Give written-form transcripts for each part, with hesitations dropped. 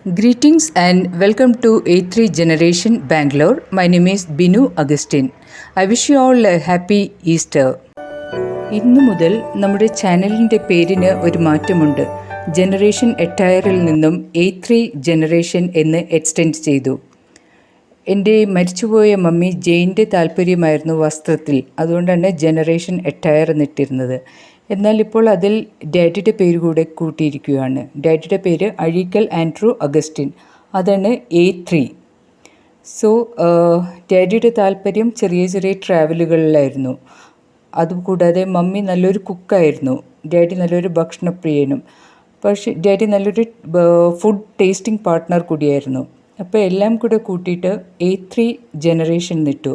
Greetings and welcome to A3 Generation Bangalore. My name is Binu Augustine. I wish you all a happy Easter. ഇന്നു മുതൽ നമ്മുടെ ചാനലിൻ്റെ പേരിന് ഒരു മാറ്റമുണ്ട്. ജനറേഷൻ എട്ടയറിൽ നിന്നും A3 ജനറേഷൻ എന്ന് എക്സ്റ്റെൻഡ് ചെയ്തു. എൻ്റെ മരിച്ചുപോയ മമ്മി ജെയിൻ്റെ താല്പര്യമായിരുന്നു വസ്ത്രത്തിൽ. അതുകൊണ്ടാണ് ജനറേഷൻ എട്ടയർ എന്നിട്ടിരുന്നത്. എന്നാൽ ഇപ്പോൾ അതിൽ ഡാഡിയുടെ പേര് കൂടെ കൂട്ടിയിരിക്കുകയാണ്. ഡാഡിയുടെ പേര് അഴീക്കൽ ആൻഡ്രൂ അഗസ്റ്റിൻ. അതാണ് A3. സോ ഡാഡിയുടെ താല്പര്യം ചെറിയ ചെറിയ ട്രാവലുകളിലായിരുന്നു. അതുകൂടാതെ മമ്മി നല്ലൊരു കുക്കായിരുന്നു. ഡാഡി നല്ലൊരു ഭക്ഷണപ്രിയനും. പക്ഷേ ഡാഡി നല്ലൊരു ഫുഡ് ടേസ്റ്റിംഗ് പാർട്ട്ണർ കൂടിയായിരുന്നു. അപ്പോൾ എല്ലാം കൂടെ കൂട്ടിയിട്ട് A3 ജനറേഷൻ നിട്ടു.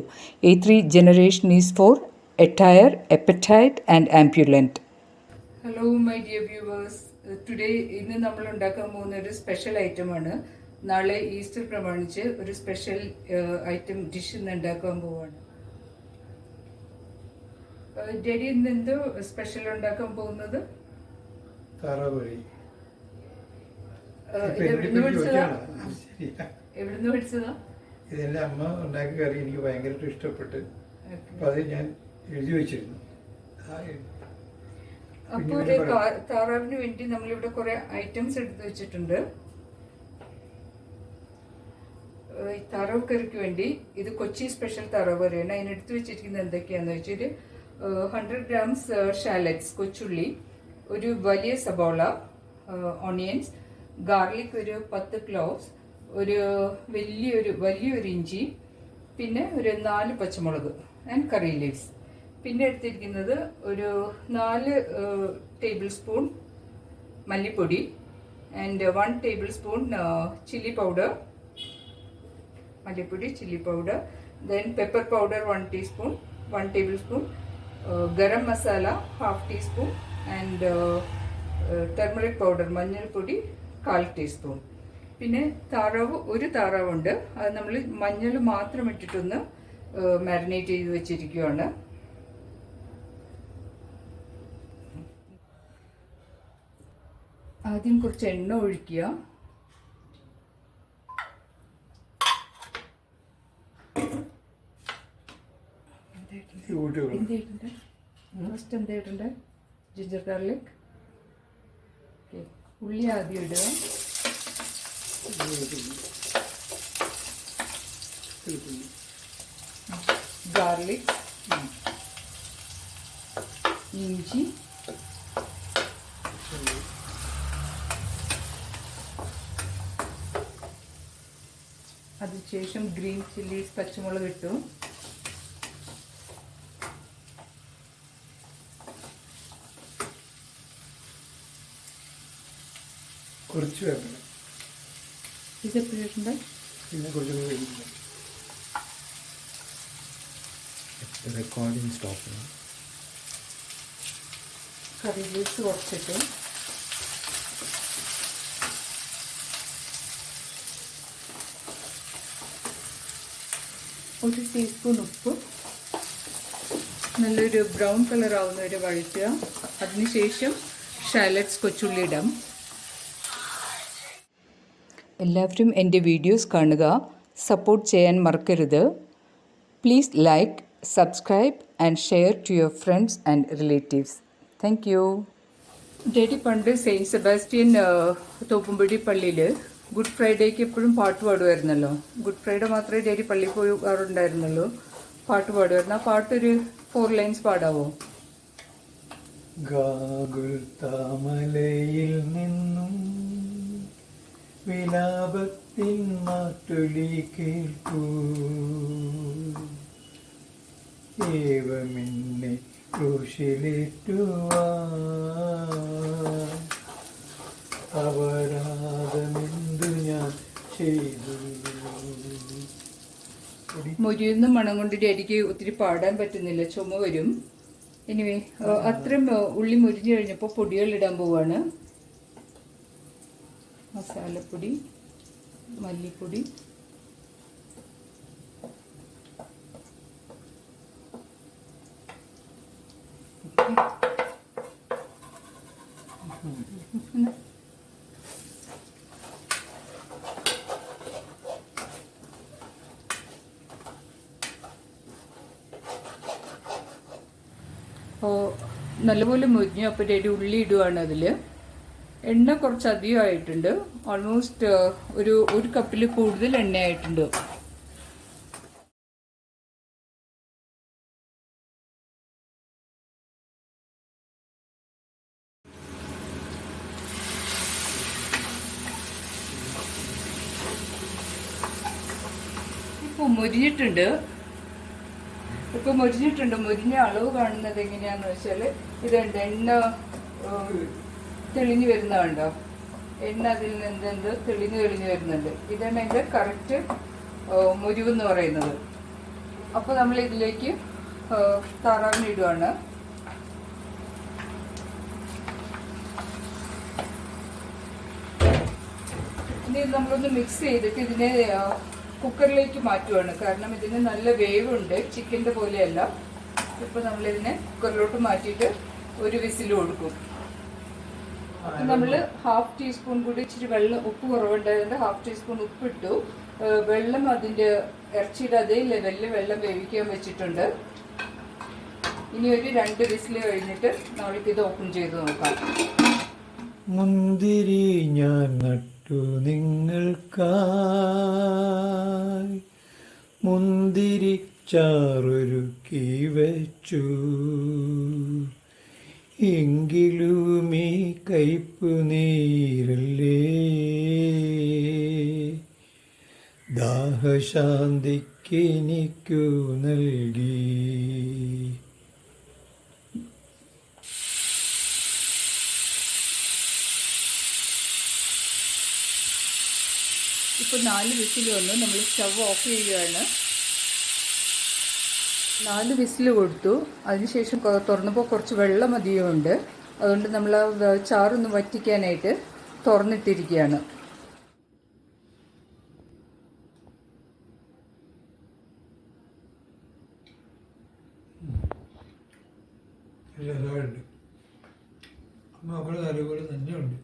A3 generation is for attire, appetite and ambulant. Hello my dear viewers, today ഇന്ന് നമ്മൾ ഉണ്ടാക്കാൻ പോകുന്ന ഒരു സ്പെഷ്യൽ ഐറ്റമാണ്. നാളെ ഈസ്റ്റർ പ്രമാണിച്ച് ഒരു സ്പെഷ്യൽ ഐറ്റം ഡിഷ് ഇന്ന് ഉണ്ടാക്കാൻ പോവാണ്. ഡെഡി ഇന്ന് എന്തോ സ്പെഷ്യൽ ഉണ്ടാക്കാൻ പോകുന്നത്? എവിടുന്ന് പഠിച്ചതാ? ഇതെന്റെ അമ്മ ഉണ്ടാക്കിയ കറി എനിക്ക് ഭയങ്കരമായിട്ട് ഇഷ്ടപ്പെട്ട് അപ്പൊ അത് ഞാൻ എഴുതി വെച്ചിരുന്നു. അപ്പോൾ താറാവിന് വേണ്ടി നമ്മളിവിടെ കുറെ ഐറ്റംസ് എടുത്ത് വെച്ചിട്ടുണ്ട്. താറാവ് കറിക്ക് വേണ്ടി ഇത് കൊച്ചി സ്പെഷ്യൽ താറാവ് കറിയാണ്. അതിനെടുത്ത് വെച്ചിരിക്കുന്നത് എന്തൊക്കെയാണെന്ന് വെച്ചാൽ 100 grams ഷാലറ്റ്സ്, കൊച്ചുള്ളി, ഒരു വലിയ സബോള, ഓണിയൻസ്, ഗാർലിക് ഒരു 10 cloves, ഒരു വലിയൊരു ഇഞ്ചി, പിന്നെ ഒരു 4 പച്ചമുളക് ആൻഡ് കറി ലീവ്സ്. പിന്നെ എടുത്തിരിക്കുന്നത് ഒരു 4 tablespoon മല്ലിപ്പൊടി ആൻഡ് 1 tablespoon ചില്ലി പൗഡർ, മല്ലിപ്പൊടി, chilli powder, then pepper powder 1 teaspoon, 1 tablespoon, garam masala 1/2 teaspoon and turmeric powder, മഞ്ഞൾപ്പൊടി 1/4 teaspoon. പിന്നെ ഒരു താറാവുണ്ട്. അത് നമ്മൾ മഞ്ഞൾ മാത്രം ഇട്ടിട്ടൊന്ന് മാരിനേറ്റ് ചെയ്ത് വെച്ചിരിക്കുകയാണ്. ആദ്യം കുറച്ച് എണ്ണ ഒഴിക്കുക. ഫസ്റ്റ് എന്തായിട്ടുണ്ട്? Ginger garlic. ഉള്ളി ആദ്യം ഇടുക. ഗാർലിക്, ഇഞ്ചി, അതിനുശേഷം ഗ്രീൻ ചില്ലീസ്, പച്ചമുളക് ഇട്ടു. കുറച്ച് വേണം. ഇതെപ്പോഴുണ്ട്? പിന്നെ കുറച്ച് റെക്കോർഡിംഗ് സ്റ്റോപ്പ്. കറി ലീവ്സ് കുറച്ചിട്ട് ഒരു ടീസ്പൂൺ ഉപ്പ്, നല്ലൊരു ബ്രൗൺ കളർ ആവുന്നവരെ വഴറ്റുക. അതിനുശേഷം ഷാലറ്റ്സ്, കൊച്ചുള്ളി ഇടാം. എല്ലാവരും എൻ്റെ വീഡിയോസ് കാണുക, സപ്പോർട്ട് ചെയ്യാൻ മറക്കരുത്. Please like, subscribe and share to your friends and relatives. Thank you. Daddy പണ്ട് സെയിൻറ്റ് സെബാസ്റ്റ്യൻ തോപ്പുംപടി പള്ളിയിൽ ഗുഡ് ഫ്രൈഡേക്ക് എപ്പോഴും പാട്ട് പാടുമായിരുന്നല്ലോ. ഗുഡ് ഫ്രൈഡേ മാത്രമേ ഡാഡി പള്ളിയിൽ പോകാറുണ്ടായിരുന്നുള്ളൂ. പാട്ട് പാടുമായിരുന്നു. ആ പാട്ടൊരു 4 lines പാടാവോ? ഗാഗുൽത്താമലയിൽ നിന്നും വിലാപത്തിൻ മാറ്റൊലി കേൾക്കൂ, ഏവമെന്നെ ക്രൂശിലേറ്റുവാൻ അപരാധമെന്തു ഞാൻ ചെയ്തു. മുരിയുന്ന മണം കൊണ്ട് ഡാഡിക്ക് ഒത്തിരി പാടാൻ പറ്റുന്നില്ല, ചുമ വരും. എനിവേ അത്രയും ഉള്ളി മുരിഞ്ഞു കഴിഞ്ഞപ്പോൾ പൊടികൾ ഇടാൻ പോവാണ്. മസാലപ്പൊടി, മല്ലിപ്പൊടി, നല്ലപോലെ മുരിഞ്ഞു. അപ്പോൾ ഒരു ഉള്ളി ഇടുവാണ് അതിൽ. എണ്ണ കുറച്ച് അധികമായിട്ടുണ്ട്. ഓൾമോസ്റ്റ് ഒരു കപ്പിൽ കൂടുതൽ എണ്ണയായിട്ടുണ്ട്. ഇപ്പോൾ മുരിഞ്ഞിട്ടുണ്ട്. മുരിഞ്ഞ അളവ് കാണുന്നത് എങ്ങനെയാന്ന് വെച്ചാൽ ഇതുണ്ട്, എണ്ണ തെളിഞ്ഞു വരുന്നതുണ്ടോ? എണ്ണ അതിൽ നിന്ന് തെളിഞ്ഞു വരുന്നുണ്ട്. ഇതാണ് അതിൻ്റെ കറക്റ്റ് മുരിവെന്ന് പറയുന്നത്. അപ്പോൾ നമ്മൾ ഇതിലേക്ക് താറാവിന് ഇടുവാണ്. ഇനി നമ്മളൊന്ന് മിക്സ് ചെയ്തിട്ട് ഇതിനെ കുക്കറിലേക്ക് മാറ്റുവാണ്. കാരണം ഇതിന് നല്ല വേവുണ്ട്, ചിക്കൻ്റെ പോലെയല്ല. ഇപ്പോൾ നമ്മളിതിനെ കുക്കറിലോട്ട് മാറ്റിയിട്ട് ഒരു വിസിൽ കൊടുക്കും. നമ്മൾ 1/2 ടീസ്പൂൺ കൂടി ഇച്ചിരി വെള്ളം, ഉപ്പ് കുറവുണ്ടായതുകൊണ്ട് 1/2 ടീസ്പൂൺ ഉപ്പിട്ടു. വെള്ളം അതിൻ്റെ ഇറച്ചിയുടെ അതേ ലെവലിൽ വെള്ളം വേവിക്കാൻ വെച്ചിട്ടുണ്ട്. ഇനി ഒരു 2 വിസിൽ കഴിഞ്ഞിട്ട് നമ്മൾക്കിത് ഓപ്പൺ ചെയ്ത് നോക്കാം. മുന്തിരി ഞാൻ നട്ടു നിങ്ങൾക്കായി, മുന്തിരി ചാറൊരുക്കി വെച്ചു, എങ്കിലും ഈ കയ്പു നീരല്ലേ ദാഹശാന്തിക്കെനിക്കു നൽകി. ഇപ്പോൾ 4 വിസിൽ വന്നു. നമ്മൾ സ്റ്റവ് ഓഫ് ചെയ്യുകയാണ്. 4 വിസിൽ കൊടുത്തു. അതിനുശേഷം തുറന്നപ്പോൾ കുറച്ച് വെള്ളം അധികമുണ്ട്. അതുകൊണ്ട് നമ്മൾ ആ ചാറൊന്ന് വറ്റിക്കാനായിട്ട് തുറന്നിട്ടിരിക്കുകയാണ്. മക്കൾ കറികൾ തന്നെയുണ്ട്.